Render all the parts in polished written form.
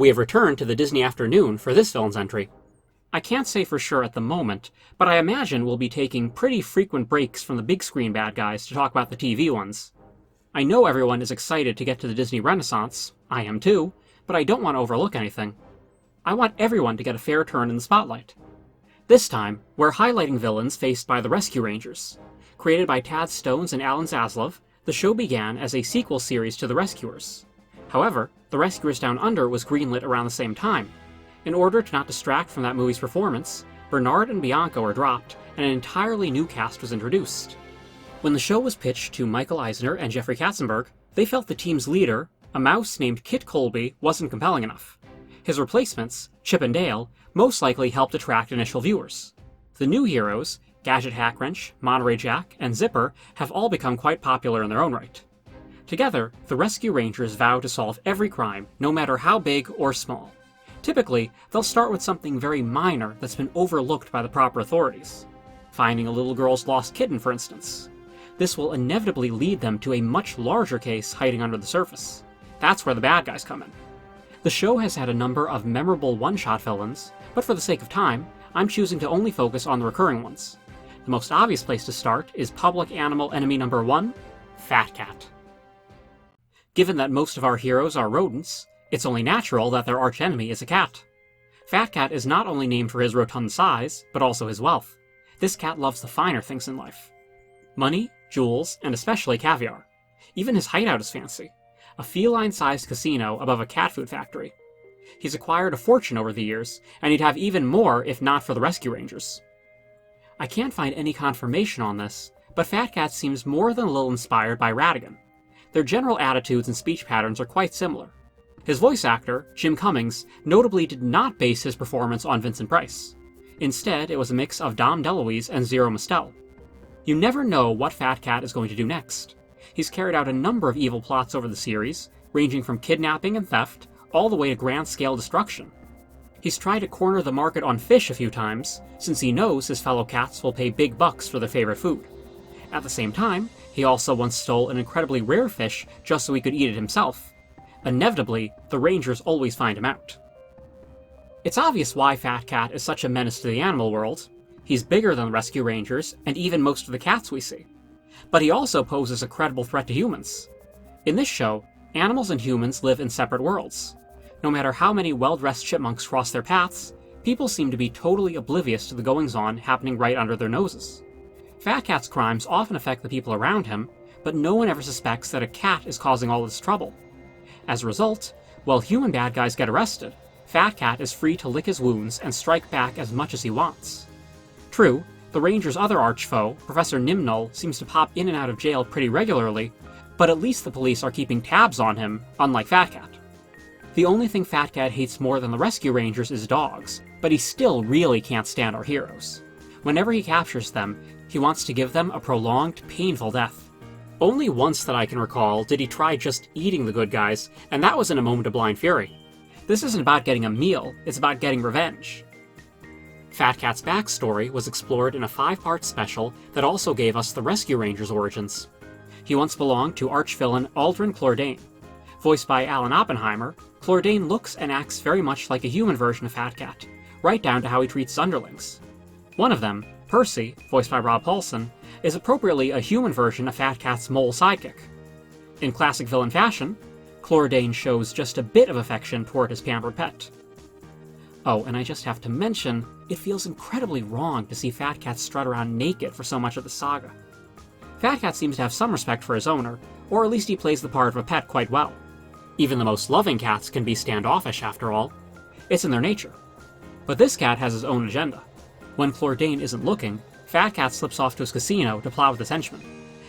We have returned to the Disney afternoon for this villain's entry. I can't say for sure at the moment, but I imagine we'll be taking pretty frequent breaks from the big screen bad guys to talk about the TV ones. I know everyone is excited to get to the Disney Renaissance, I am too, but I don't want to overlook anything. I want everyone to get a fair turn in the spotlight. This time, we're highlighting villains faced by the Rescue Rangers. Created by Tad Stones and Alan Zaslov, the show began as a sequel series to The Rescuers. However, The Rescuers Down Under was greenlit around the same time. In order to not distract from that movie's performance, Bernard and Bianca were dropped, and an entirely new cast was introduced. When the show was pitched to Michael Eisner and Jeffrey Katzenberg, they felt the team's leader, a mouse named Kit Colby, wasn't compelling enough. His replacements, Chip and Dale, most likely helped attract initial viewers. The new heroes, Gadget Hackwrench, Monterey Jack, and Zipper, have all become quite popular in their own right. Together, the Rescue Rangers vow to solve every crime, no matter how big or small. Typically, they'll start with something very minor that's been overlooked by the proper authorities. Finding a little girl's lost kitten, for instance. This will inevitably lead them to a much larger case hiding under the surface. That's where the bad guys come in. The show has had a number of memorable one-shot villains, but for the sake of time, I'm choosing to only focus on the recurring ones. The most obvious place to start is public animal enemy number 1, Fat Cat. Given that most of our heroes are rodents, it's only natural that their archenemy is a cat. Fat Cat is not only named for his rotund size, but also his wealth. This cat loves the finer things in life. Money, jewels, and especially caviar. Even his hideout is fancy. A feline-sized casino above a cat food factory. He's acquired a fortune over the years, and he'd have even more if not for the Rescue Rangers. I can't find any confirmation on this, but Fat Cat seems more than a little inspired by Ratigan. Their general attitudes and speech patterns are quite similar. His voice actor, Jim Cummings, notably did not base his performance on Vincent Price. Instead, it was a mix of Dom DeLuise and Zero Mostel. You never know what Fat Cat is going to do next. He's carried out a number of evil plots over the series, ranging from kidnapping and theft, all the way to grand-scale destruction. He's tried to corner the market on fish a few times, since he knows his fellow cats will pay big bucks for their favorite food. At the same time, he also once stole an incredibly rare fish just so he could eat it himself. Inevitably, the Rangers always find him out. It's obvious why Fat Cat is such a menace to the animal world. He's bigger than the Rescue Rangers, and even most of the cats we see. But he also poses a credible threat to humans. In this show, animals and humans live in separate worlds. No matter how many well-dressed chipmunks cross their paths, people seem to be totally oblivious to the goings-on happening right under their noses. Fat Cat's crimes often affect the people around him, but no one ever suspects that a cat is causing all this trouble. As a result, while human bad guys get arrested, Fat Cat is free to lick his wounds and strike back as much as he wants. True, the Rangers' other arch-foe, Professor NIMNUL, seems to pop in and out of jail pretty regularly, but at least the police are keeping tabs on him, unlike Fat Cat. The only thing Fat Cat hates more than the Rescue Rangers is dogs, but he still really can't stand our heroes. Whenever he captures them, he wants to give them a prolonged, painful death. Only once that I can recall did he try just eating the good guys, and that was in a moment of blind fury. This isn't about getting a meal, it's about getting revenge. Fat Cat's backstory was explored in a 5-part special that also gave us the Rescue Rangers' origins. He once belonged to arch-villain Aldrin Klordane. Voiced by Alan Oppenheimer, Klordane looks and acts very much like a human version of Fat Cat, right down to how he treats his underlings. One of them, Percy, voiced by Rob Paulson, is appropriately a human version of Fat Cat's mole sidekick. In classic villain fashion, Klordane shows just a bit of affection toward his pampered pet. Oh, and I just have to mention, it feels incredibly wrong to see Fat Cat strut around naked for so much of the saga. Fat Cat seems to have some respect for his owner, or at least he plays the part of a pet quite well. Even the most loving cats can be standoffish after all. It's in their nature. But this cat has his own agenda. When Klordane isn't looking, Fat Cat slips off to his casino to plow with his henchmen.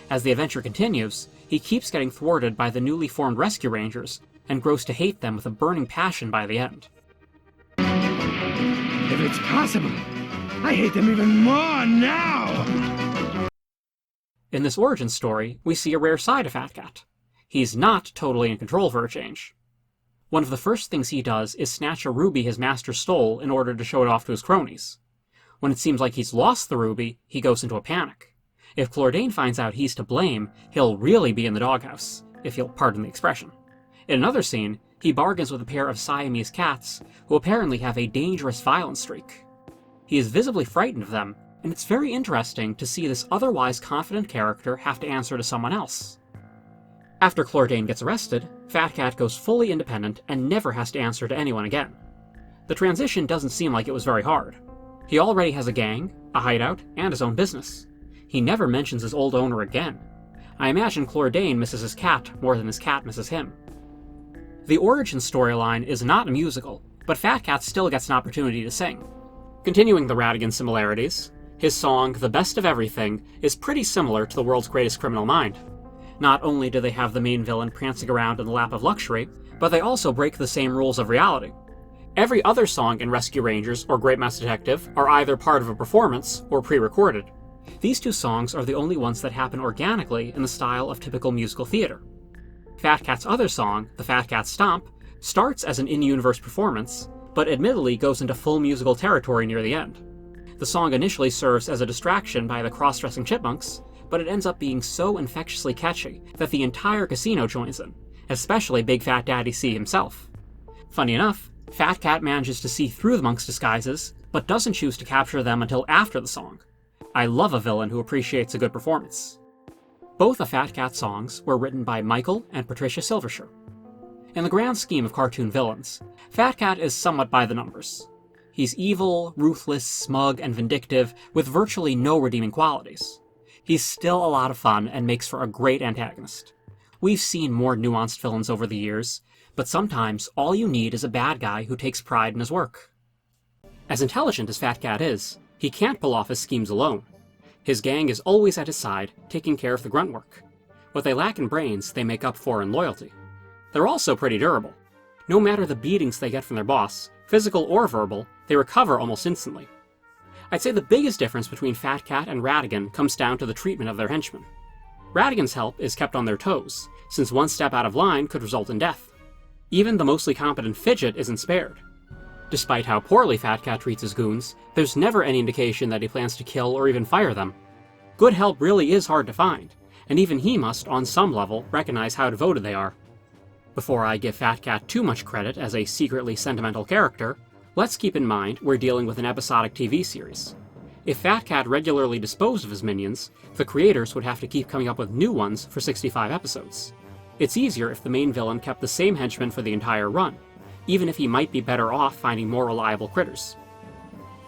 As the adventure continues, he keeps getting thwarted by the newly formed Rescue Rangers, and grows to hate them with a burning passion by the end. If it's possible, I hate them even more now! In this origin story, we see a rare side of Fat Cat. He's not totally in control for a change. One of the first things he does is snatch a ruby his master stole in order to show it off to his cronies. When it seems like he's lost the ruby, he goes into a panic. If Klordane finds out he's to blame, he'll really be in the doghouse, if you'll pardon the expression. In another scene, He bargains with a pair of Siamese cats who apparently have a dangerous violence streak. He is visibly frightened of them, and it's very interesting to see this otherwise confident character have to answer to someone else. After Klordane gets arrested, Fat Cat goes fully independent and never has to answer to anyone again. The transition doesn't seem like it was very hard. He already has a gang, a hideout, and his own business. He never mentions his old owner again. I imagine Klordane misses his cat more than his cat misses him. The origin storyline is not a musical, but Fat Cat still gets an opportunity to sing. Continuing the Ratigan similarities, his song, The Best of Everything, is pretty similar to The World's Greatest Criminal Mind. Not only do they have the main villain prancing around in the lap of luxury, but they also break the same rules of reality. Every other song in Rescue Rangers or Great Mouse Detective are either part of a performance or pre-recorded. These two songs are the only ones that happen organically in the style of typical musical theater. Fat Cat's other song, The Fat Cat Stomp, starts as an in-universe performance, but admittedly goes into full musical territory near the end. The song initially serves as a distraction by the cross-dressing chipmunks, but it ends up being so infectiously catchy that the entire casino joins in, especially Big Fat Daddy C himself. Funny enough, Fat Cat manages to see through the monks' disguises, but doesn't choose to capture them until after the song. I love a villain who appreciates a good performance. Both the Fat Cat songs were written by Michael and Patricia Silvershire. In the grand scheme of cartoon villains, Fat Cat is somewhat by the numbers. He's evil, ruthless, smug, and vindictive, with virtually no redeeming qualities. He's still a lot of fun and makes for a great antagonist. We've seen more nuanced villains over the years, but sometimes all you need is a bad guy who takes pride in his work. As intelligent as Fat Cat is, he can't pull off his schemes alone. His gang is always at his side, taking care of the grunt work. What they lack in brains, they make up for in loyalty. They're also pretty durable. No matter the beatings they get from their boss, physical or verbal, they recover almost instantly. I'd say the biggest difference between Fat Cat and Ratigan comes down to the treatment of their henchmen. Ratigan's help is kept on their toes, since one step out of line could result in death. Even the mostly competent Fidget isn't spared. Despite how poorly Fat Cat treats his goons, there's never any indication that he plans to kill or even fire them. Good help really is hard to find, and even he must, on some level, recognize how devoted they are. Before I give Fat Cat too much credit as a secretly sentimental character, let's keep in mind we're dealing with an episodic TV series. If Fat Cat regularly disposed of his minions, the creators would have to keep coming up with new ones for 65 episodes. It's easier if the main villain kept the same henchmen for the entire run, even if he might be better off finding more reliable critters.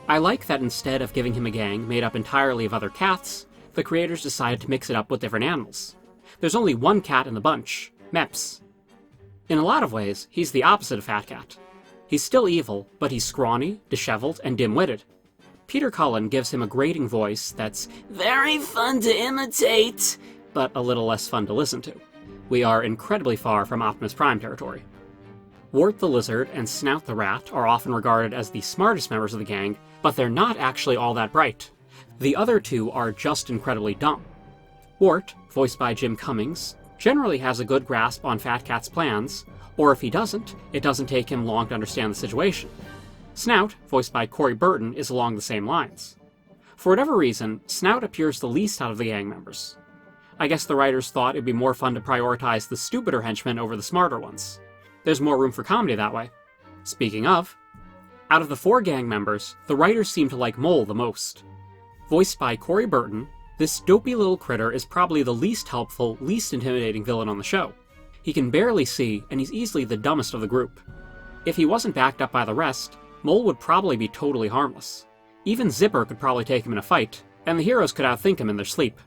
I like that instead of giving him a gang made up entirely of other cats, the creators decided to mix it up with different animals. There's only one cat in the bunch, Mepps. In a lot of ways, he's the opposite of Fat Cat. He's still evil, but he's scrawny, disheveled, and dim-witted. Peter Cullen gives him a grating voice that's very fun to imitate, but a little less fun to listen to. We are incredibly far from Optimus Prime territory. Wart the Lizard and Snout the Rat are often regarded as the smartest members of the gang, but they're not actually all that bright. The other two are just incredibly dumb. Wart, voiced by Jim Cummings, generally has a good grasp on Fat Cat's plans, or if he doesn't, it doesn't take him long to understand the situation. Snout, voiced by Corey Burton, is along the same lines. For whatever reason, Snout appears the least out of the gang members. I guess the writers thought it'd be more fun to prioritize the stupider henchmen over the smarter ones. There's more room for comedy that way. Speaking of, out of the 4 gang members, the writers seem to like Mole the most. Voiced by Corey Burton, this dopey little critter is probably the least helpful, least intimidating villain on the show. He can barely see, and he's easily the dumbest of the group. If he wasn't backed up by the rest, Mole would probably be totally harmless. Even Zipper could probably take him in a fight, and the heroes could outthink him in their sleep.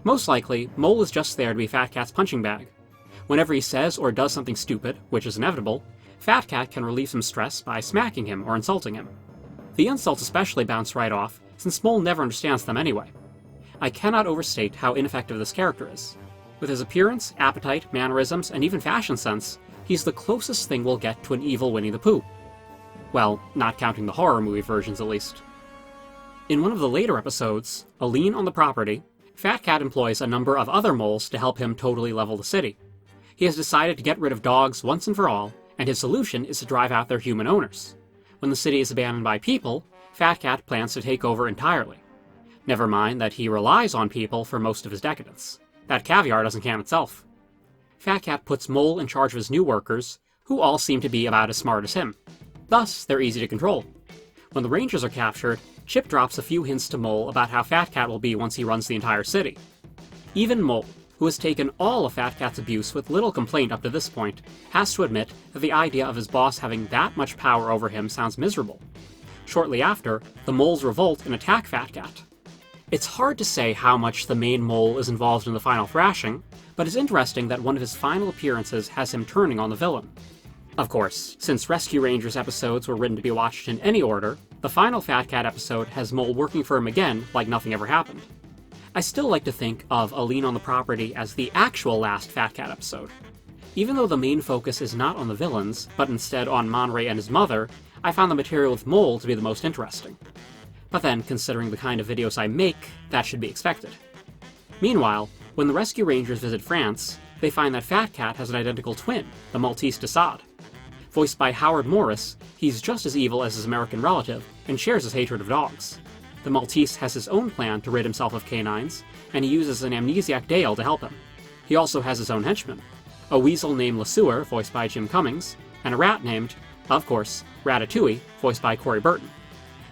Most likely, Mole is just there to be Fat Cat's punching bag. Whenever he says or does something stupid, which is inevitable, Fat Cat can relieve some stress by smacking him or insulting him. The insults especially bounce right off, since Mole never understands them anyway. I cannot overstate how ineffective this character is. With his appearance, appetite, mannerisms, and even fashion sense, he's the closest thing we'll get to an evil Winnie the Pooh. Well, not counting the horror movie versions at least. In one of the later episodes, A Lien on the Property, Fat Cat employs a number of other moles to help him totally level the city. He has decided to get rid of dogs once and for all, and his solution is to drive out their human owners. When the city is abandoned by people, Fat Cat plans to take over entirely. Never mind that he relies on people for most of his decadence. That caviar doesn't count itself. Fat Cat puts Mole in charge of his new workers, who all seem to be about as smart as him. Thus, they're easy to control. When the Rangers are captured, Chip drops a few hints to Mole about how Fat Cat will be once he runs the entire city. Even Mole, who has taken all of Fat Cat's abuse with little complaint up to this point, has to admit that the idea of his boss having that much power over him sounds miserable. Shortly after, the Moles revolt and attack Fat Cat. It's hard to say how much the main Mole is involved in the final thrashing, but it's interesting that one of his final appearances has him turning on the villain. Of course, since Rescue Rangers episodes were written to be watched in any order, the final Fat Cat episode has Mole working for him again like nothing ever happened. I still like to think of A Lien on the Property as the actual last Fat Cat episode. Even though the main focus is not on the villains, but instead on Monterey and his mother, I found the material with Mole to be the most interesting. But then, considering the kind of videos I make, that should be expected. Meanwhile, when the Rescue Rangers visit France, they find that Fat Cat has an identical twin, the Maltese Desaad. Voiced by Howard Morris, he's just as evil as his American relative, and shares his hatred of dogs. The Maltese has his own plan to rid himself of canines, and he uses an amnesiac Dale to help him. He also has his own henchmen, a weasel named LeSueur, voiced by Jim Cummings, and a rat named, of course, Ratatouille, voiced by Corey Burton.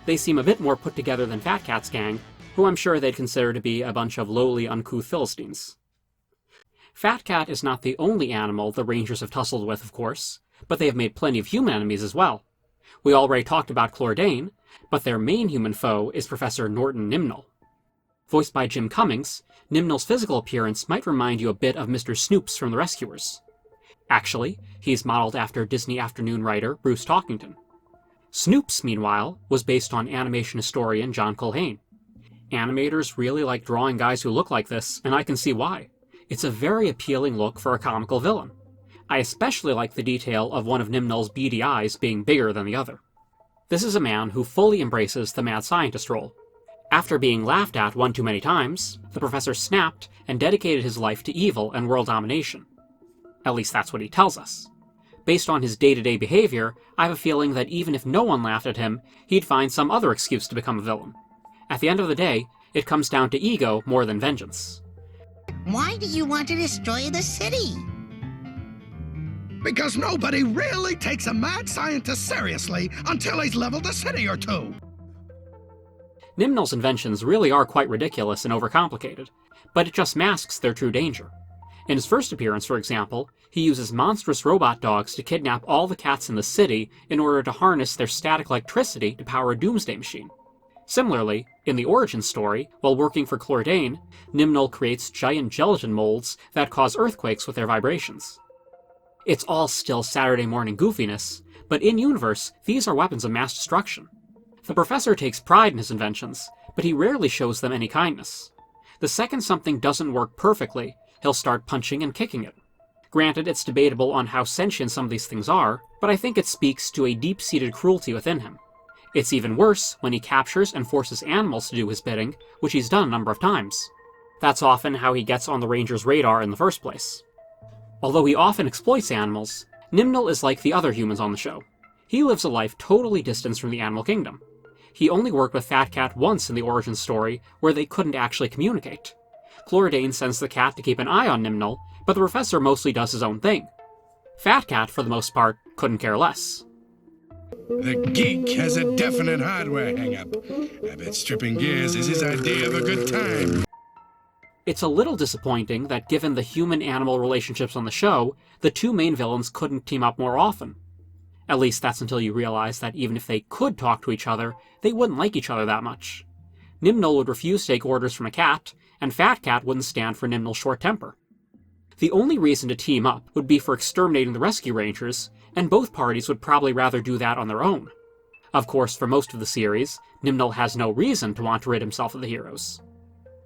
They seem a bit more put together than Fat Cat's gang, who I'm sure they'd consider to be a bunch of lowly, uncouth Philistines. Fat Cat is not the only animal the Rangers have tussled with, of course, but they have made plenty of human enemies as well. We already talked about Klordane, but their main human foe is Professor Norton Nimnul. Voiced by Jim Cummings, Nimnul's physical appearance might remind you a bit of Mr. Snoops from The Rescuers. Actually, he's modeled after Disney Afternoon writer Bruce Talkington. Snoops, meanwhile, was based on animation historian John Culhane. Animators really like drawing guys who look like this, and I can see why. It's a very appealing look for a comical villain. I especially like the detail of one of Nimnul's beady eyes being bigger than the other. This is a man who fully embraces the mad scientist role. After being laughed at one too many times, the professor snapped and dedicated his life to evil and world domination. At least that's what he tells us. Based on his day-to-day behavior, I have a feeling that even if no one laughed at him, he'd find some other excuse to become a villain. At the end of the day, it comes down to ego more than vengeance. Why do you want to destroy the city? Because nobody really takes a mad scientist seriously until he's leveled a city or two. NIMNUL'S inventions really are quite ridiculous and overcomplicated, but it just masks their true danger. In his first appearance, for example, he uses monstrous robot dogs to kidnap all the cats in the city in order to harness their static electricity to power a doomsday machine. Similarly, in the origin story, while working for Klordane, NIMNUL creates giant gelatin molds that cause earthquakes with their vibrations. It's all still Saturday morning goofiness, but in-universe, these are weapons of mass destruction. The professor takes pride in his inventions, but he rarely shows them any kindness. The second something doesn't work perfectly, he'll start punching and kicking it. Granted, it's debatable on how sentient some of these things are, but I think it speaks to a deep-seated cruelty within him. It's even worse when he captures and forces animals to do his bidding, which he's done a number of times. That's often how he gets on the Rangers' radar in the first place. Although he often exploits animals, NIMNUL is like the other humans on the show. He lives a life totally distanced from the animal kingdom. He only worked with Fat Cat once in the origin story, where they couldn't actually communicate. Klordane sends the cat to keep an eye on NIMNUL, but the professor mostly does his own thing. Fat Cat, for the most part, couldn't care less. The geek has a definite hardware hang-up. I bet stripping gears is his idea of a good time. It's a little disappointing that given the human-animal relationships on the show, the two main villains couldn't team up more often. At least that's until you realize that even if they could talk to each other, they wouldn't like each other that much. NIMNUL would refuse to take orders from a cat, and Fat Cat wouldn't stand for NIMNUL's short temper. The only reason to team up would be for exterminating the Rescue Rangers, and both parties would probably rather do that on their own. Of course, for most of the series, NIMNUL has no reason to want to rid himself of the heroes.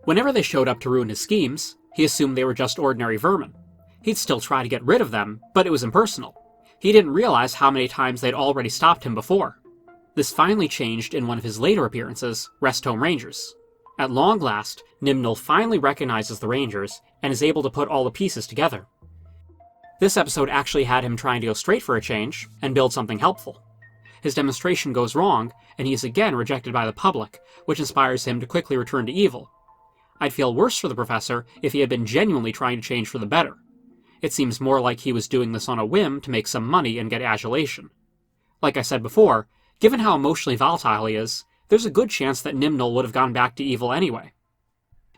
Whenever they showed up to ruin his schemes, he assumed they were just ordinary vermin. He'd still try to get rid of them, but it was impersonal. He didn't realize how many times they'd already stopped him before. This finally changed in one of his later appearances, Rest Home Rangers. At long last, NIMNUL finally recognizes the Rangers, and is able to put all the pieces together. This episode actually had him trying to go straight for a change, and build something helpful. His demonstration goes wrong, and he is again rejected by the public, which inspires him to quickly return to evil. I'd feel worse for the professor if he had been genuinely trying to change for the better. It seems more like he was doing this on a whim to make some money and get adulation. Like I said before, given how emotionally volatile he is, there's a good chance that Nimnul would have gone back to evil anyway.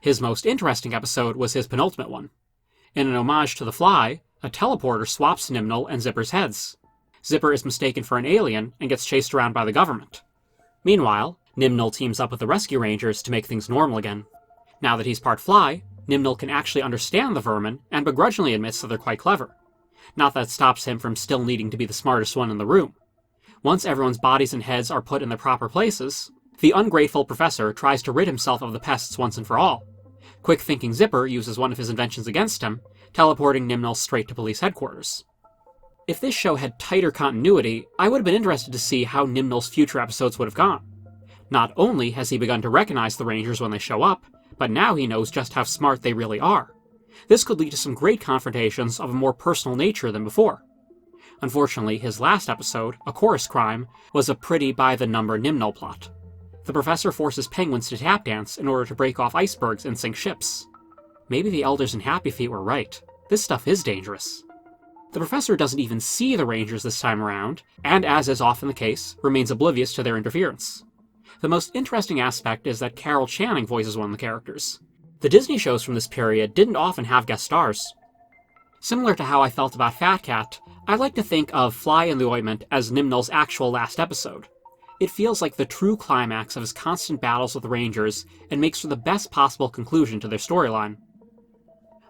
His most interesting episode was his penultimate one. In an homage to The Fly, a teleporter swaps Nimnul and Zipper's heads. Zipper is mistaken for an alien and gets chased around by the government. Meanwhile, Nimnul teams up with the rescue rangers to make things normal again. Now that he's part fly, Nimnul can actually understand the vermin and begrudgingly admits that they're quite clever. Not that it stops him from still needing to be the smartest one in the room. Once everyone's bodies and heads are put in their proper places, the ungrateful professor tries to rid himself of the pests once and for all. Quick-thinking Zipper uses one of his inventions against him, teleporting Nimnul straight to police headquarters. If this show had tighter continuity, I would have been interested to see how Nimnul's future episodes would have gone. Not only has he begun to recognize the Rangers when they show up, but now he knows just how smart they really are. This could lead to some great confrontations of a more personal nature than before. Unfortunately, his last episode, A Chorus Crime, was a pretty by-the-number Nimnul plot. The professor forces penguins to tap dance in order to break off icebergs and sink ships. Maybe the elders in Happy Feet were right. This stuff is dangerous. The professor doesn't even see the Rangers this time around, and as is often the case, remains oblivious to their interference. The most interesting aspect is that Carol Channing voices one of the characters. The Disney shows from this period didn't often have guest stars. Similar to how I felt about Fat Cat, I like to think of Fly in the Ointment as Nimnul's actual last episode. It feels like the true climax of his constant battles with the Rangers and makes for the best possible conclusion to their storyline.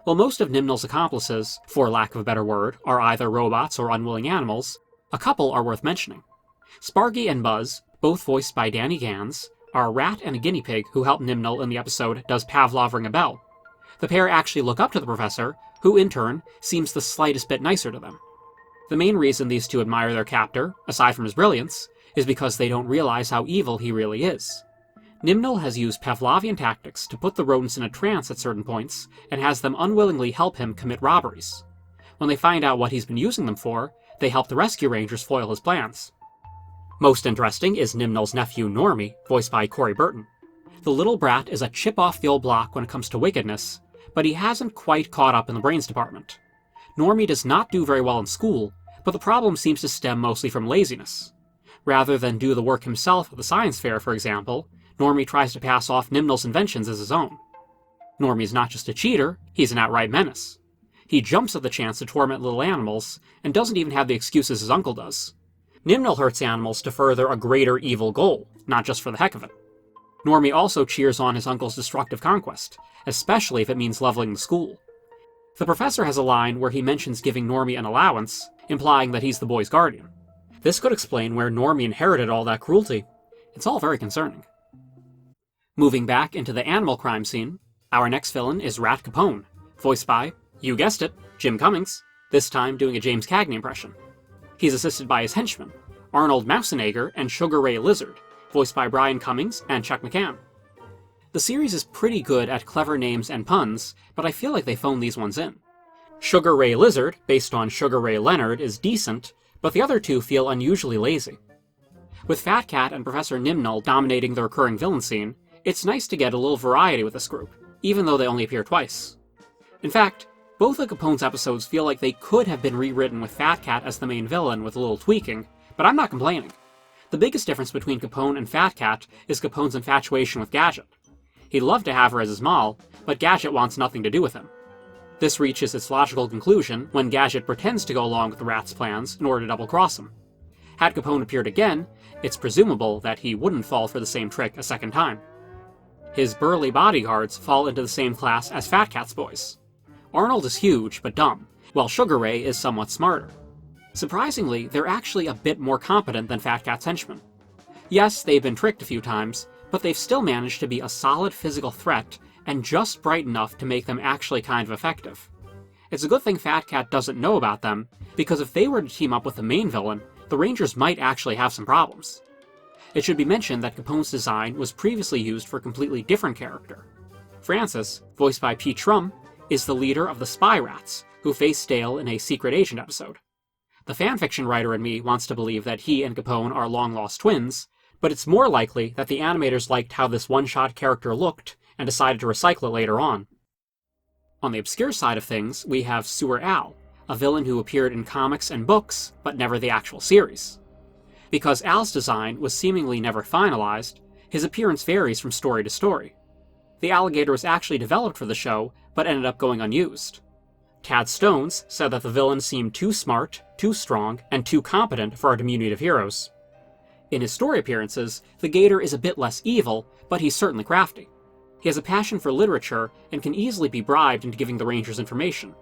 While most of Nimnul's accomplices, for lack of a better word, are either robots or unwilling animals, a couple are worth mentioning. Sparky and Buzz, both voiced by Danny Gans, are a rat and a guinea pig who help Nimnul in the episode Does Pavlov Ring a Bell? The pair actually look up to the professor, who in turn seems the slightest bit nicer to them. The main reason these two admire their captor, aside from his brilliance, is because they don't realize how evil he really is. Nimnul has used Pavlovian tactics to put the rodents in a trance at certain points, and has them unwillingly help him commit robberies. When they find out what he's been using them for, they help the rescue rangers foil his plans. Most interesting is Nimnul's nephew Normie, voiced by Corey Burton. The little brat is a chip off the old block when it comes to wickedness, but he hasn't quite caught up in the brains department. Normie does not do very well in school, but the problem seems to stem mostly from laziness. Rather than do the work himself at the science fair, for example, Normie tries to pass off Nimnul's inventions as his own. Normie's not just a cheater, he's an outright menace. He jumps at the chance to torment little animals, and doesn't even have the excuses his uncle does. Nimnul hurts animals to further a greater evil goal, not just for the heck of it. Normie also cheers on his uncle's destructive conquest, especially if it means leveling the school. The professor has a line where he mentions giving Normie an allowance, implying that he's the boy's guardian. This could explain where Normie inherited all that cruelty. It's all very concerning. Moving back into the animal crime scene, our next villain is Rat Capone, voiced by, you guessed it, Jim Cummings, this time doing a James Cagney impression. He's assisted by his henchmen, Arnold Mousenager and Sugar Ray Lizard, voiced by Brian Cummings and Chuck McCann. The series is pretty good at clever names and puns, but I feel like they phoned these ones in. Sugar Ray Lizard, based on Sugar Ray Leonard, is decent, but the other two feel unusually lazy. With Fat Cat and Professor Nimnul dominating the recurring villain scene, it's nice to get a little variety with this group, even though they only appear twice. In fact, both of Capone's episodes feel like they could have been rewritten with Fat Cat as the main villain with a little tweaking, but I'm not complaining. The biggest difference between Capone and Fat Cat is Capone's infatuation with Gadget. He'd love to have her as his moll, but Gadget wants nothing to do with him. This reaches its logical conclusion when Gadget pretends to go along with the rat's plans in order to double-cross him. Had Capone appeared again, it's presumable that he wouldn't fall for the same trick a second time. His burly bodyguards fall into the same class as Fat Cat's boys. Arnold is huge but dumb, while Sugar Ray is somewhat smarter. Surprisingly, they're actually a bit more competent than Fat Cat's henchmen. Yes, they've been tricked a few times, but they've still managed to be a solid physical threat and just bright enough to make them actually kind of effective. It's a good thing Fat Cat doesn't know about them, because if they were to team up with the main villain, the Rangers might actually have some problems. It should be mentioned that Capone's design was previously used for a completely different character. Francis, voiced by Pete Shrum, is the leader of the Spy Rats, who face Dale in a Secret Agent episode. The fanfiction writer in me wants to believe that he and Capone are long-lost twins, but it's more likely that the animators liked how this one-shot character looked and decided to recycle it later on. On the obscure side of things, we have Sewer Al, a villain who appeared in comics and books, but never the actual series. Because Al's design was seemingly never finalized, his appearance varies from story to story. The alligator was actually developed for the show, but ended up going unused. Tad Stones said that the villain seemed too smart, too strong, and too competent for our community of heroes. In his story appearances, the Gator is a bit less evil, but he's certainly crafty. He has a passion for literature and can easily be bribed into giving the Rangers information.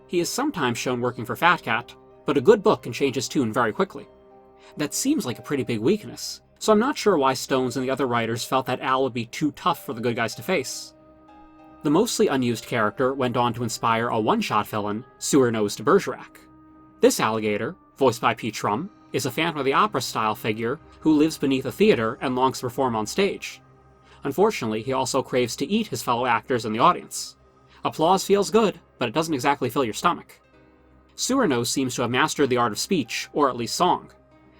He is sometimes shown working for Fat Cat, but a good book can change his tune very quickly. That seems like a pretty big weakness, so I'm not sure why Stones and the other writers felt that Al would be too tough for the good guys to face. The mostly unused character went on to inspire a one-shot villain, Sewernose to Bergerac. This alligator, voiced by Pete Trum, is a Phantom of the Opera-style figure who lives beneath a theater and longs to perform on stage. Unfortunately, he also craves to eat his fellow actors in the audience. Applause feels good, but it doesn't exactly fill your stomach. Sewernose seems to have mastered the art of speech, or at least song.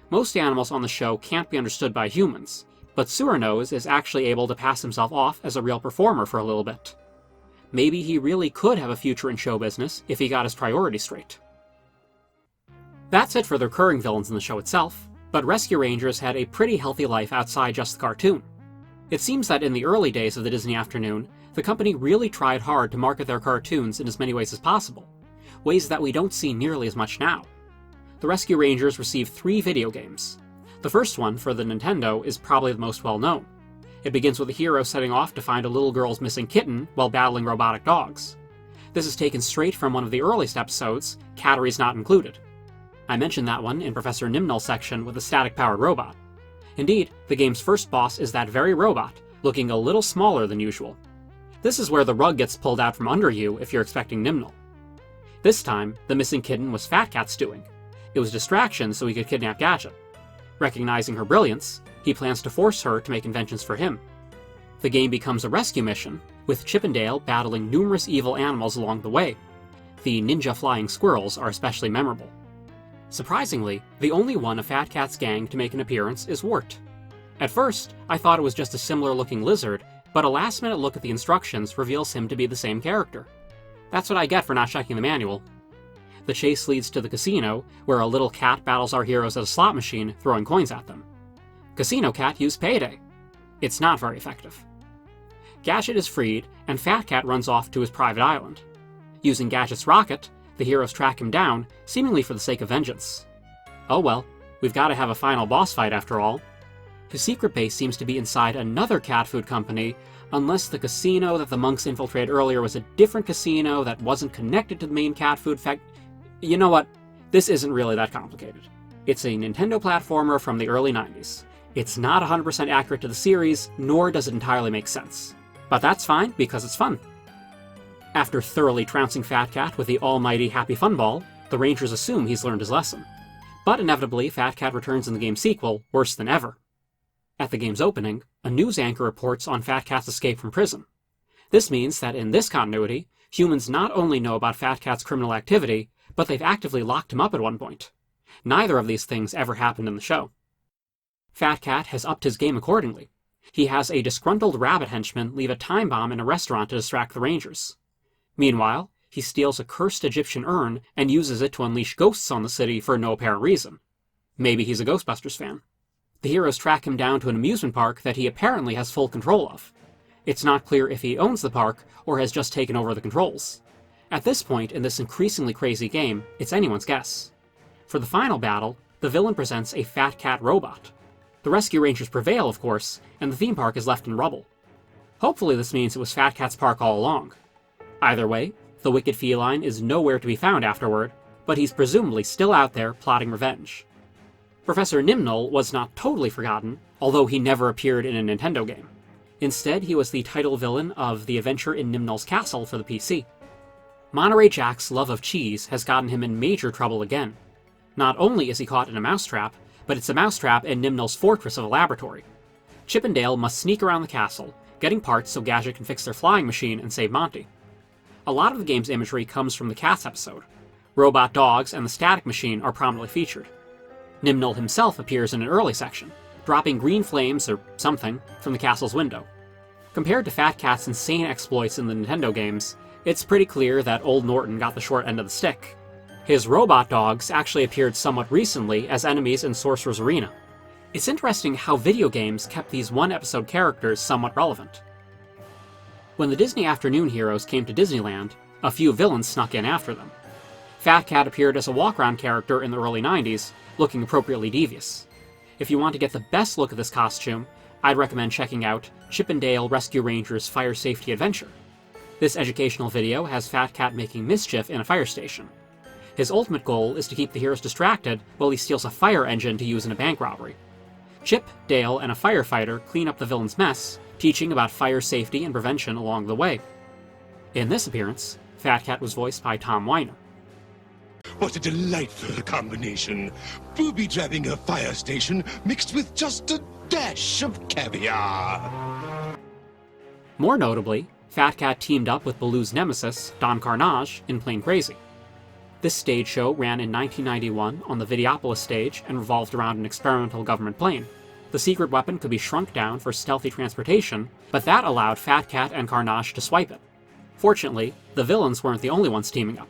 Most animals on the show can't be understood by humans, but Sewernose is actually able to pass himself off as a real performer for a little bit. Maybe he really could have a future in show business if he got his priorities straight. That's it for the recurring villains in the show itself, but Rescue Rangers had a pretty healthy life outside just the cartoon. It seems that in the early days of the Disney afternoon, the company really tried hard to market their cartoons in as many ways as possible, ways that we don't see nearly as much now. The Rescue Rangers received 3 video games. The first one, for the Nintendo, is probably the most well-known. It begins with a hero setting off to find a little girl's missing kitten while battling robotic dogs. This is taken straight from one of the earliest episodes, Cattery's Not Included. I mentioned that one in Professor NIMNUL'S section with the static-powered robot. Indeed, the game's first boss is that very robot, looking a little smaller than usual. This is where the rug gets pulled out from under you if you're expecting NIMNUL. This time, the missing kitten was Fat Cat's doing. It was distraction so he could kidnap Gadget. Recognizing her brilliance, he plans to force her to make inventions for him. The game becomes a rescue mission, with Chip and Dale battling numerous evil animals along the way. The ninja flying squirrels are especially memorable. Surprisingly, the only one of Fat Cat's gang to make an appearance is Wart. At first, I thought it was just a similar-looking lizard, but a last-minute look at the instructions reveals him to be the same character. That's what I get for not checking the manual. The chase leads to the casino, where a little cat battles our heroes at a slot machine, throwing coins at them. Casino Cat used Payday. It's not very effective. Gadget is freed, and Fat Cat runs off to his private island. Using Gadget's rocket, the heroes track him down, seemingly for the sake of vengeance. Oh well, we've got to have a final boss fight after all. His secret base seems to be inside another cat food company, unless the casino that the monks infiltrated earlier was a different casino that wasn't connected to the main cat food You know what? This isn't really that complicated. It's a Nintendo platformer from the early 90s. It's not 100% accurate to the series, nor does it entirely make sense. But that's fine, because it's fun. After thoroughly trouncing Fat Cat with the almighty Happy Fun Ball, the Rangers assume he's learned his lesson. But inevitably, Fat Cat returns in the game's sequel, worse than ever. At the game's opening, a news anchor reports on Fat Cat's escape from prison. This means that in this continuity, humans not only know about Fat Cat's criminal activity, but they've actively locked him up at one point. Neither of these things ever happened in the show. Fat Cat has upped his game accordingly. He has a disgruntled rabbit henchman leave a time bomb in a restaurant to distract the Rangers. Meanwhile, he steals a cursed Egyptian urn and uses it to unleash ghosts on the city for no apparent reason. Maybe he's a Ghostbusters fan. The heroes track him down to an amusement park that he apparently has full control of. It's not clear if he owns the park or has just taken over the controls. At this point in this increasingly crazy game, it's anyone's guess. For the final battle, the villain presents a Fat Cat robot. The Rescue Rangers prevail, of course, and the theme park is left in rubble. Hopefully this means it was Fat Cat's park all along. Either way, the wicked feline is nowhere to be found afterward, but he's presumably still out there plotting revenge. Professor NIMNUL was not totally forgotten, although he never appeared in a Nintendo game. Instead, he was the title villain of The Adventure in NIMNUL'S Castle for the PC. Monterey Jack's love of cheese has gotten him in major trouble again. Not only is he caught in a mousetrap, but it's a mousetrap in NIMNUL'S fortress of a laboratory. Chip and Dale must sneak around the castle, getting parts so Gadget can fix their flying machine and save Monty. A lot of the game's imagery comes from the Cats episode. Robot dogs and the static machine are prominently featured. NIMNUL himself appears in an early section, dropping green flames or something from the castle's window. Compared to Fat Cat's insane exploits in the Nintendo games, it's pretty clear that old Norton got the short end of the stick. His robot dogs actually appeared somewhat recently as enemies in Sorcerer's Arena. It's interesting how video games kept these one-episode characters somewhat relevant. When the Disney Afternoon heroes came to Disneyland, a few villains snuck in after them. Fat Cat appeared as a walk-around character in the early 90s, looking appropriately devious. If you want to get the best look at this costume, I'd recommend checking out Chip and Dale Rescue Rangers Fire Safety Adventure. This educational video has Fat Cat making mischief in a fire station. His ultimate goal is to keep the heroes distracted while he steals a fire engine to use in a bank robbery. Chip, Dale, and a firefighter clean up the villain's mess, teaching about fire safety and prevention along the way. In this appearance, Fat Cat was voiced by Tom Weiner. What a delightful combination. Booby-trapping a fire station mixed with just a dash of caviar. More notably, Fat Cat teamed up with Baloo's nemesis, Don Carnage, in Plain Crazy. This stage show ran in 1991 on the Videopolis stage and revolved around an experimental government plane. The secret weapon could be shrunk down for stealthy transportation, but that allowed Fat Cat and Carnage to swipe it. Fortunately, the villains weren't the only ones teaming up.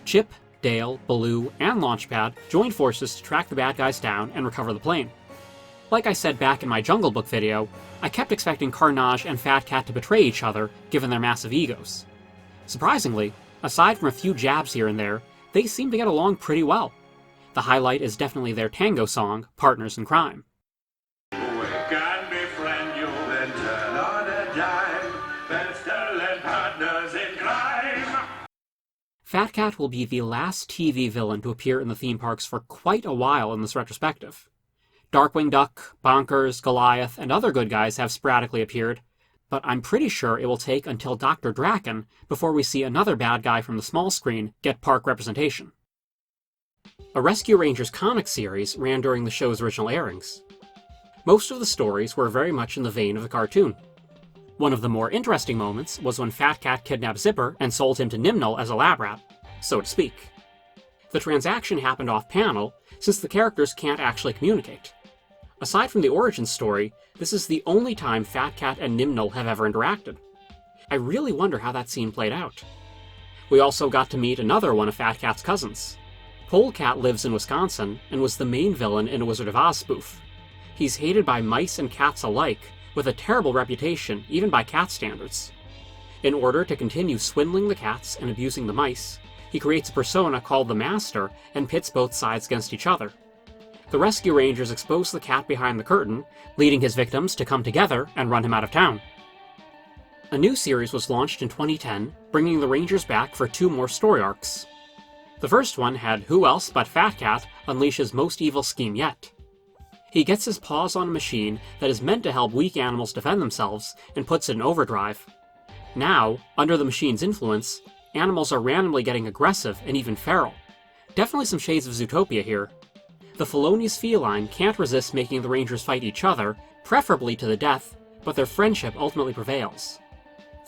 Chip, Dale, Baloo, and Launchpad joined forces to track the bad guys down and recover the plane. Like I said back in my Jungle Book video, I kept expecting Carnage and Fat Cat to betray each other given their massive egos. Surprisingly, aside from a few jabs here and there, they seem to get along pretty well. The highlight is definitely their tango song, Partners in Crime. We can befriend you, then turn on a dime, then still and partners in crime. Fat Cat will be the last TV villain to appear in the theme parks for quite a while in this retrospective. Darkwing Duck, Bonkers, Goliath, and other good guys have sporadically appeared, but I'm pretty sure it will take until Dr. Draken before we see another bad guy from the small screen get park representation. A Rescue Rangers comic series ran during the show's original airings. Most of the stories were very much in the vein of the cartoon. One of the more interesting moments was when Fat Cat kidnapped Zipper and sold him to NIMNUL as a lab rat, so to speak. The transaction happened off-panel, since the characters can't actually communicate. Aside from the origin story, this is the only time Fat Cat and NIMNUL have ever interacted. I really wonder how that scene played out. We also got to meet another one of Fat Cat's cousins. Polecat lives in Wisconsin and was the main villain in a Wizard of Oz spoof. He's hated by mice and cats alike, with a terrible reputation even by cat standards. In order to continue swindling the cats and abusing the mice, he creates a persona called the Master and pits both sides against each other. The Rescue Rangers expose the cat behind the curtain, leading his victims to come together and run him out of town. A new series was launched in 2010, bringing the Rangers back for 2 more story arcs. The first one had who else but Fat Cat unleash his most evil scheme yet. He gets his paws on a machine that is meant to help weak animals defend themselves and puts it in overdrive. Now, under the machine's influence, animals are randomly getting aggressive and even feral. Definitely some shades of Zootopia here. The felonious feline can't resist making the Rangers fight each other, preferably to the death, but their friendship ultimately prevails.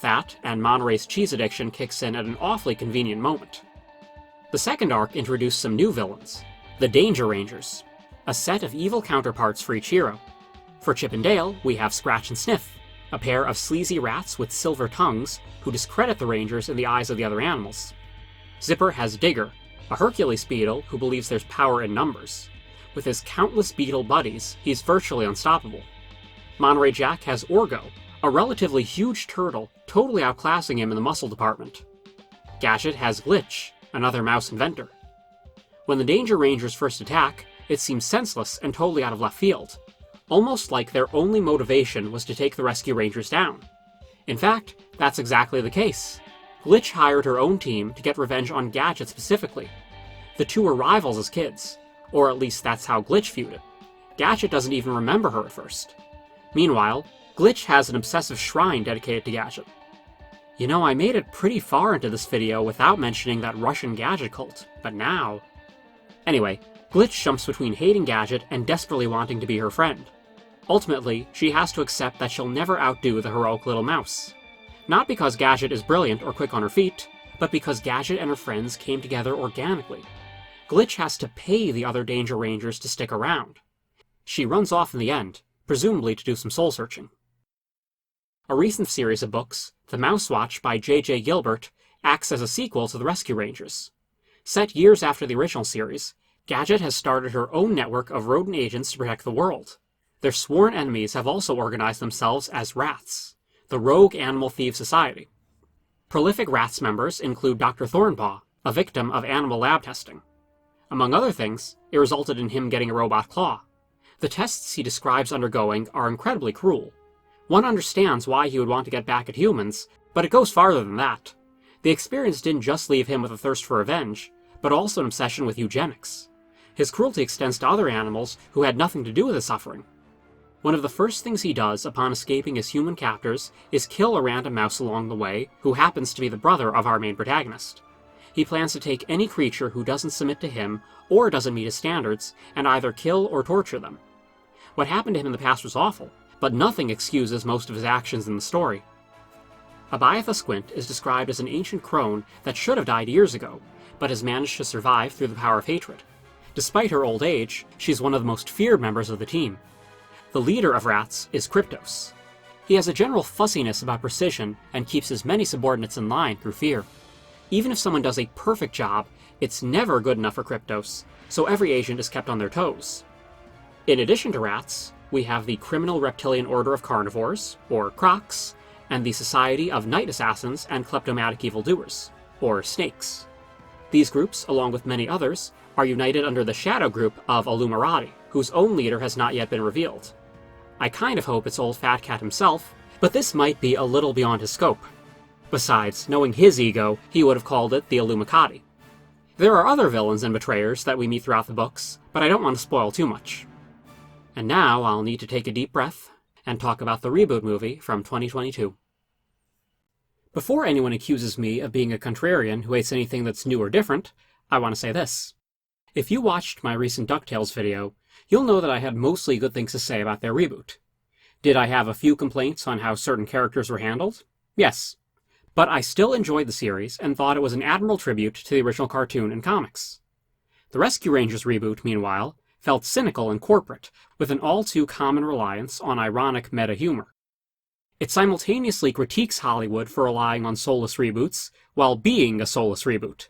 That, and Monterey's cheese addiction kicks in at an awfully convenient moment. The second arc introduced some new villains, the Danger Rangers, a set of evil counterparts for each hero. For Chip and Dale, we have Scratch and Sniff, a pair of sleazy rats with silver tongues who discredit the Rangers in the eyes of the other animals. Zipper has Digger, a Hercules beetle who believes there's power in numbers. With his countless beetle buddies, he's virtually unstoppable. Monterey Jack has Orgo, a relatively huge turtle, totally outclassing him in the muscle department. Gadget has Glitch, another mouse inventor. When the Danger Rangers first attack, it seems senseless and totally out of left field, almost like their only motivation was to take the Rescue Rangers down. In fact, that's exactly the case. Glitch hired her own team to get revenge on Gadget specifically. The two were rivals as kids, or at least that's how Glitch viewed it. Gadget doesn't even remember her at first. Meanwhile, Glitch has an obsessive shrine dedicated to Gadget. You know, I made it pretty far into this video without mentioning that Russian Gadget cult, but now... Anyway, Glitch jumps between hating Gadget and desperately wanting to be her friend. Ultimately, she has to accept that she'll never outdo the heroic little mouse. Not because Gadget is brilliant or quick on her feet, but because Gadget and her friends came together organically. Glitch has to pay the other Danger Rangers to stick around. She runs off in the end, presumably to do some soul-searching. A recent series of books, The Mouse Watch by J.J. Gilbert, acts as a sequel to the Rescue Rangers. Set years after the original series, Gadget has started her own network of rodent agents to protect the world. Their sworn enemies have also organized themselves as Rats, the Rogue Animal Thieves Society. Prolific Rats members include Dr. Thornpaw, a victim of animal lab testing. Among other things, it resulted in him getting a robot claw. The tests he describes undergoing are incredibly cruel. One understands why he would want to get back at humans, but it goes farther than that. The experience didn't just leave him with a thirst for revenge, but also an obsession with eugenics. His cruelty extends to other animals who had nothing to do with his suffering. One of the first things he does upon escaping his human captors is kill a random mouse along the way who happens to be the brother of our main protagonist. He plans to take any creature who doesn't submit to him or doesn't meet his standards and either kill or torture them. What happened to him in the past was awful, but nothing excuses most of his actions in the story. Abiatha Squint is described as an ancient crone that should have died years ago, but has managed to survive through the power of hatred. Despite her old age, she's one of the most feared members of the team. The leader of Rats is Kryptos. He has a general fussiness about precision and keeps his many subordinates in line through fear. Even if someone does a perfect job, it's never good enough for Kryptos, so every agent is kept on their toes. In addition to Rats, we have the Criminal Reptilian Order of Carnivores, or Crocs, and the Society of Night Assassins and Kleptomatic Evildoers, or Snakes. These groups, along with many others, are united under the shadow group of Illumerati, whose own leader has not yet been revealed. I kind of hope it's old Fat Cat himself, but this might be a little beyond his scope. Besides, knowing his ego, he would have called it the Illumicati. There are other villains and betrayers that we meet throughout the books, but I don't want to spoil too much. And now I'll need to take a deep breath and talk about the reboot movie from 2022. Before anyone accuses me of being a contrarian who hates anything that's new or different, I want to say this. If you watched my recent DuckTales video, you'll know that I had mostly good things to say about their reboot. Did I have a few complaints on how certain characters were handled? Yes. But I still enjoyed the series and thought it was an admirable tribute to the original cartoon and comics. The Rescue Rangers reboot, meanwhile, felt cynical and corporate, with an all-too-common reliance on ironic meta-humor. It simultaneously critiques Hollywood for relying on soulless reboots, while being a soulless reboot.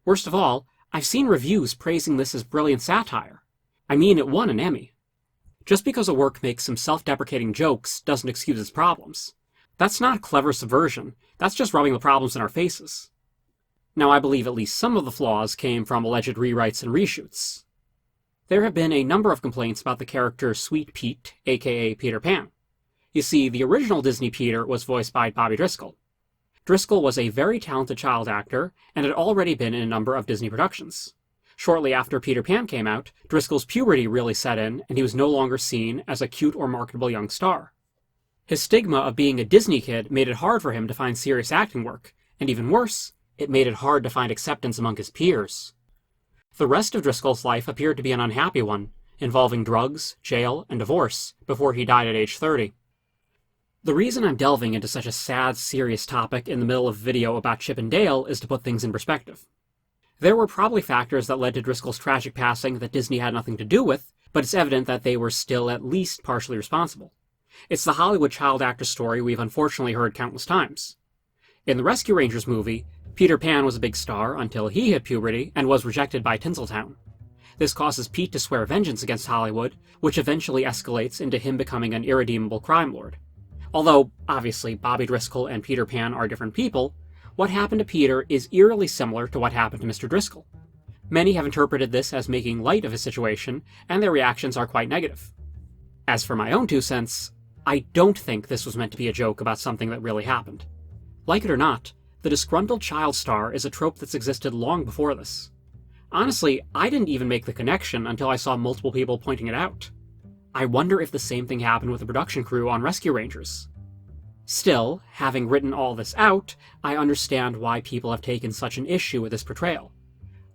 Worst of all, I've seen reviews praising this as brilliant satire. I mean, it won an Emmy. Just because a work makes some self-deprecating jokes doesn't excuse its problems. That's not clever subversion, that's just rubbing the problems in our faces. Now, I believe at least some of the flaws came from alleged rewrites and reshoots. There have been a number of complaints about the character Sweet Pete, aka Peter Pan. You see, the original Disney Peter was voiced by Bobby Driscoll. Driscoll was a very talented child actor and had already been in a number of Disney productions. Shortly after Peter Pan came out, Driscoll's puberty really set in, and he was no longer seen as a cute or marketable young star. His stigma of being a Disney kid made it hard for him to find serious acting work, and even worse, it made it hard to find acceptance among his peers. The rest of Driscoll's life appeared to be an unhappy one, involving drugs, jail, and divorce, before he died at age 30. The reason I'm delving into such a sad, serious topic in the middle of a video about Chip and Dale is to put things in perspective. There were probably factors that led to Driscoll's tragic passing that Disney had nothing to do with, but it's evident that they were still at least partially responsible. It's the Hollywood child actor story we've unfortunately heard countless times. In the Rescue Rangers movie, Peter Pan was a big star until he hit puberty and was rejected by Tinseltown. This causes Pete to swear vengeance against Hollywood, which eventually escalates into him becoming an irredeemable crime lord. Although, obviously, Bobby Driscoll and Peter Pan are different people, what happened to Peter is eerily similar to what happened to Mr. Driscoll. Many have interpreted this as making light of his situation, and their reactions are quite negative. As for my own 2 cents, I don't think this was meant to be a joke about something that really happened. Like it or not, the disgruntled child star is a trope that's existed long before this. Honestly, I didn't even make the connection until I saw multiple people pointing it out. I wonder if the same thing happened with the production crew on Rescue Rangers. Still, having written all this out, I understand why people have taken such an issue with this portrayal.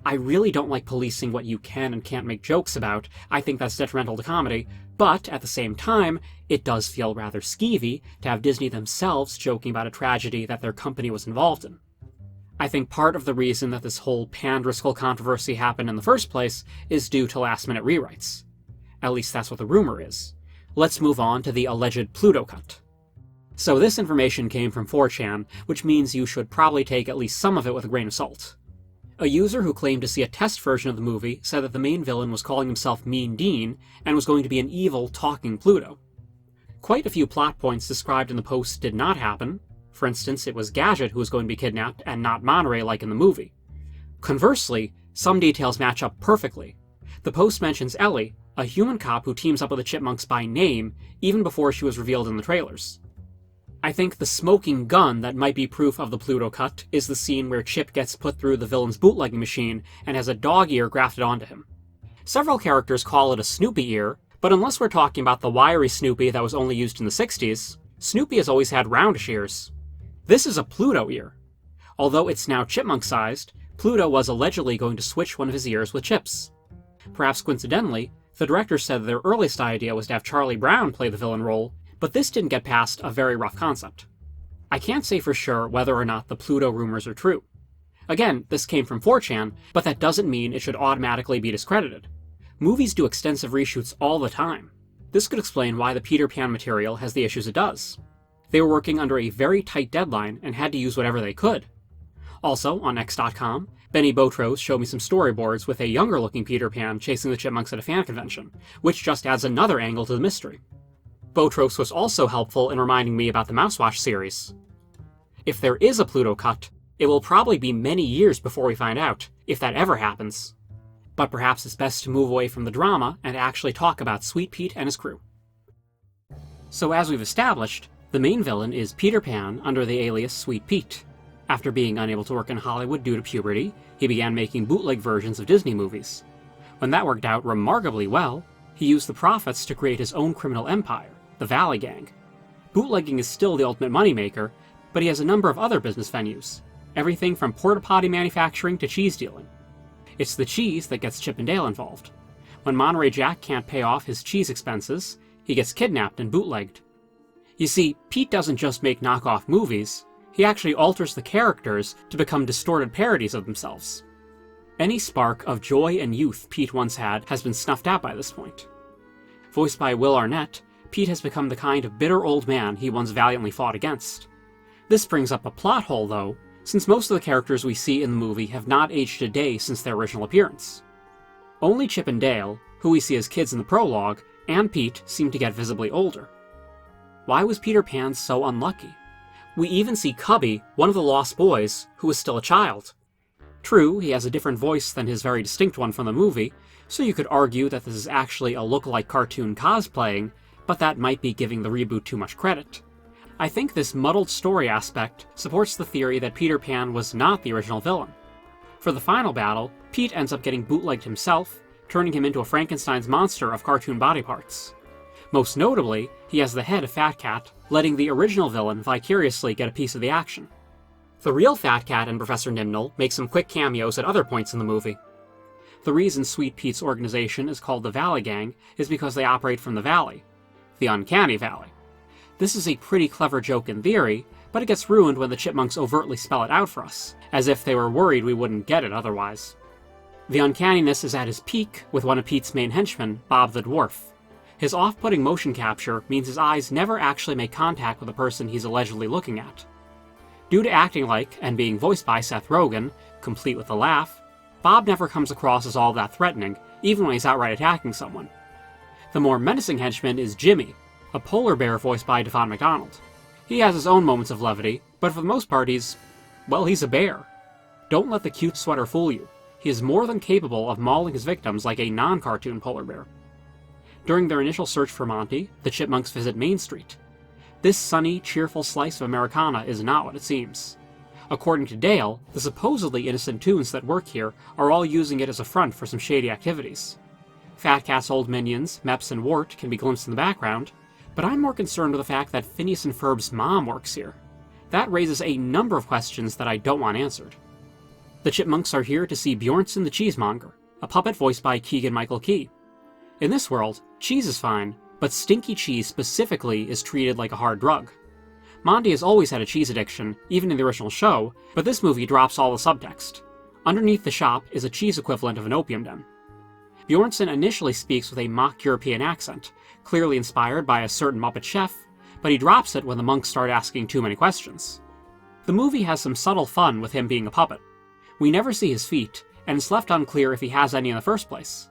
I really don't like policing what you can and can't make jokes about. I think that's detrimental to comedy, but at the same time, it does feel rather skeevy to have Disney themselves joking about a tragedy that their company was involved in. I think part of the reason that this whole Pan Driscoll controversy happened in the first place is due to last-minute rewrites. At least that's what the rumor is. Let's move on to the alleged Pluto Cut. So this information came from 4chan, which means you should probably take at least some of it with a grain of salt. A user who claimed to see a test version of the movie said that the main villain was calling himself Mean Dean and was going to be an evil, talking Pluto. Quite a few plot points described in the post did not happen. For instance, it was Gadget who was going to be kidnapped and not Monterey like in the movie. Conversely, some details match up perfectly. The post mentions Ellie, a human cop who teams up with the Chipmunks by name even before she was revealed in the trailers. I think the smoking gun that might be proof of the Pluto Cut is the scene where Chip gets put through the villain's bootlegging machine and has a dog ear grafted onto him. Several characters call it a Snoopy ear, but unless we're talking about the wiry Snoopy that was only used in the 60s, Snoopy has always had roundish ears. This is a Pluto ear. Although it's now chipmunk-sized, Pluto was allegedly going to switch one of his ears with chips. Perhaps coincidentally, the director said their earliest idea was to have Charlie Brown play the villain role, but this didn't get past a very rough concept. I can't say for sure whether or not the Pluto rumors are true. Again, this came from 4chan, but that doesn't mean it should automatically be discredited. Movies do extensive reshoots all the time. This could explain why the Peter Pan material has the issues it does. They were working under a very tight deadline and had to use whatever they could. Also, on X.com, Benny Botros showed me some storyboards with a younger-looking Peter Pan chasing the Chipmunks at a fan convention, which just adds another angle to the mystery. Botros was also helpful in reminding me about the Mousewash series. If there is a Pluto Cut, it will probably be many years before we find out, if that ever happens. But perhaps it's best to move away from the drama and actually talk about Sweet Pete and his crew. So as we've established, the main villain is Peter Pan under the alias Sweet Pete. After being unable to work in Hollywood due to puberty, he began making bootleg versions of Disney movies. When that worked out remarkably well, he used the profits to create his own criminal empire, the Valley Gang. Bootlegging is still the ultimate moneymaker, but he has a number of other business venues, everything from porta-potty manufacturing to cheese dealing. It's the cheese that gets Chip and Dale involved. When Monterey Jack can't pay off his cheese expenses, he gets kidnapped and bootlegged. You see, Pete doesn't just make knockoff movies, he actually alters the characters to become distorted parodies of themselves. Any spark of joy and youth Pete once had has been snuffed out by this point. Voiced by Will Arnett, Pete has become the kind of bitter old man he once valiantly fought against. This brings up a plot hole, though, since most of the characters we see in the movie have not aged a day since their original appearance. Only Chip and Dale, who we see as kids in the prologue, and Pete seem to get visibly older. Why was Peter Pan so unlucky? We even see Cubby, one of the Lost Boys, who was still a child. True, he has a different voice than his very distinct one from the movie, so you could argue that this is actually a look-alike cartoon cosplaying, but that might be giving the reboot too much credit. I think this muddled story aspect supports the theory that Peter Pan was not the original villain. For the final battle, Pete ends up getting bootlegged himself, turning him into a Frankenstein's monster of cartoon body parts. Most notably, he has the head of Fat Cat, letting the original villain vicariously get a piece of the action. The real Fat Cat and Professor NIMNUL make some quick cameos at other points in the movie. The reason Sweet Pete's organization is called the Valley Gang is because they operate from the Valley, the Uncanny Valley. This is a pretty clever joke in theory, but it gets ruined when the Chipmunks overtly spell it out for us, as if they were worried we wouldn't get it otherwise. The uncanniness is at its peak with one of Pete's main henchmen, Bob the Dwarf. His off-putting motion capture means his eyes never actually make contact with the person he's allegedly looking at. Due to acting like and being voiced by Seth Rogen, complete with a laugh, Bob never comes across as all that threatening, even when he's outright attacking someone. The more menacing henchman is Jimmy, a polar bear voiced by Devon McDonald. He has his own moments of levity, but for the most part he's a bear. Don't let the cute sweater fool you. He is more than capable of mauling his victims like a non-cartoon polar bear. During their initial search for Monty, the Chipmunks visit Main Street. This sunny, cheerful slice of Americana is not what it seems. According to Dale, the supposedly innocent toons that work here are all using it as a front for some shady activities. Fat Cat's old minions, Mepps and Wart, can be glimpsed in the background, but I'm more concerned with the fact that Phineas and Ferb's mom works here. That raises a number of questions that I don't want answered. The Chipmunks are here to see Bjornson the Cheesemonger, a puppet voiced by Keegan-Michael Key. In this world, cheese is fine, but stinky cheese specifically is treated like a hard drug. Monty has always had a cheese addiction, even in the original show, but this movie drops all the subtext. Underneath the shop is a cheese equivalent of an opium den. Bjornson initially speaks with a mock European accent, clearly inspired by a certain Muppet chef, but he drops it when the monks start asking too many questions. The movie has some subtle fun with him being a puppet. We never see his feet, and it's left unclear if he has any in the first place.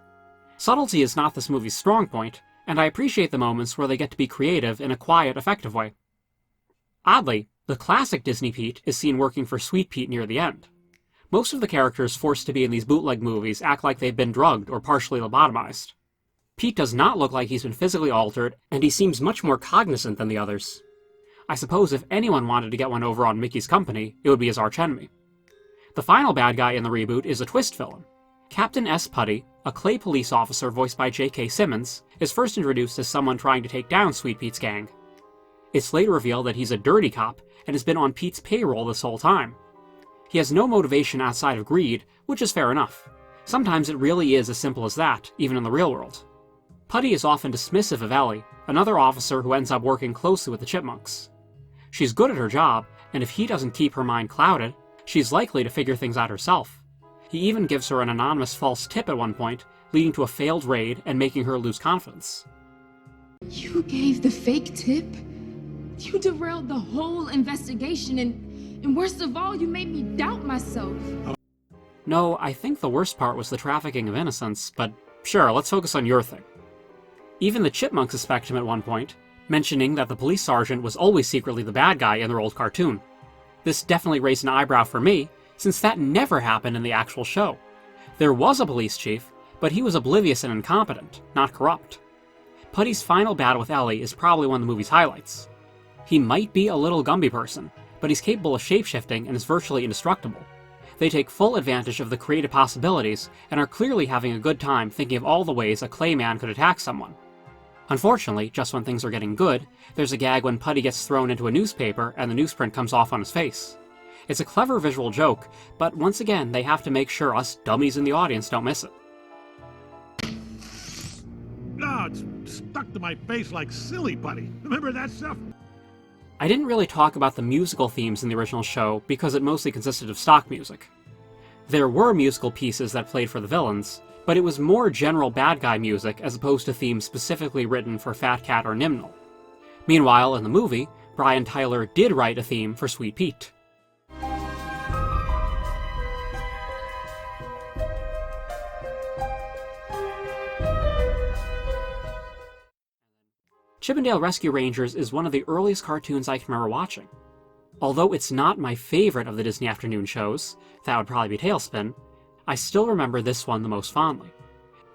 Subtlety is not this movie's strong point, and I appreciate the moments where they get to be creative in a quiet, effective way. Oddly, the classic Disney Pete is seen working for Sweet Pete near the end. Most of the characters forced to be in these bootleg movies act like they've been drugged or partially lobotomized. Pete does not look like he's been physically altered, and he seems much more cognizant than the others. I suppose if anyone wanted to get one over on Mickey's company, it would be his archenemy. The final bad guy in the reboot is a twist villain. Captain S. Putty, a clay police officer voiced by J.K. Simmons, is first introduced as someone trying to take down Sweet Pete's gang. It's later revealed that he's a dirty cop and has been on Pete's payroll this whole time. He has no motivation outside of greed, which is fair enough. Sometimes it really is as simple as that, even in the real world. Putty is often dismissive of Ellie, another officer who ends up working closely with the Chipmunks. She's good at her job, and if he doesn't keep her mind clouded, she's likely to figure things out herself. He even gives her an anonymous false tip at one point, leading to a failed raid and making her lose confidence. You gave the fake tip? You derailed the whole investigation, and worst of all, you made me doubt myself. No, I think the worst part was the trafficking of innocents, but sure, let's focus on your thing. Even the Chipmunks suspect him at one point, mentioning that the police sergeant was always secretly the bad guy in their old cartoon. This definitely raised an eyebrow for me, since that never happened in the actual show. There was a police chief, but he was oblivious and incompetent, not corrupt. Putty's final battle with Ellie is probably one of the movie's highlights. He might be a little Gumby person, but he's capable of shapeshifting and is virtually indestructible. They take full advantage of the creative possibilities and are clearly having a good time thinking of all the ways a clay man could attack someone. Unfortunately, just when things are getting good, there's a gag when Putty gets thrown into a newspaper and the newsprint comes off on his face. It's a clever visual joke, but once again, they have to make sure us dummies in the audience don't miss it. Oh, it's stuck to my face like silly putty. Remember that stuff? I didn't really talk about the musical themes in the original show because it mostly consisted of stock music. There were musical pieces that played for the villains, but it was more general bad guy music as opposed to themes specifically written for Fat Cat or NIMNUL. Meanwhile, in the movie, Brian Tyler did write a theme for Sweet Pete. Chippendale Rescue Rangers is one of the earliest cartoons I can remember watching. Although it's not my favorite of the Disney afternoon shows, that would probably be Tailspin, I still remember this one the most fondly.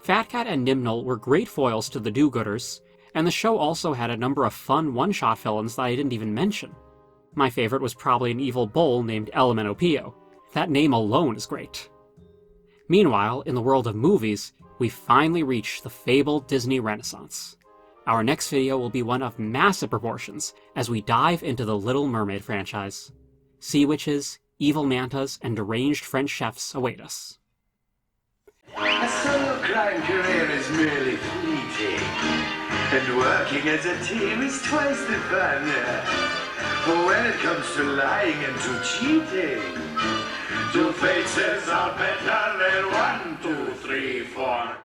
Fat Cat and NIMNUL were great foils to the do-gooders, and the show also had a number of fun one-shot villains that I didn't even mention. My favorite was probably an evil bull named Elemenopio. That name alone is great. Meanwhile, in the world of movies, we finally reached the fabled Disney Renaissance. Our next video will be one of massive proportions as we dive into the Little Mermaid franchise. Sea witches, evil mantas, and deranged French chefs await us. A solo crime career is merely fleeting, and working as a team is twice the fun. For when it comes to lying and to cheating, two faces are better than 1, 2, 3, 4.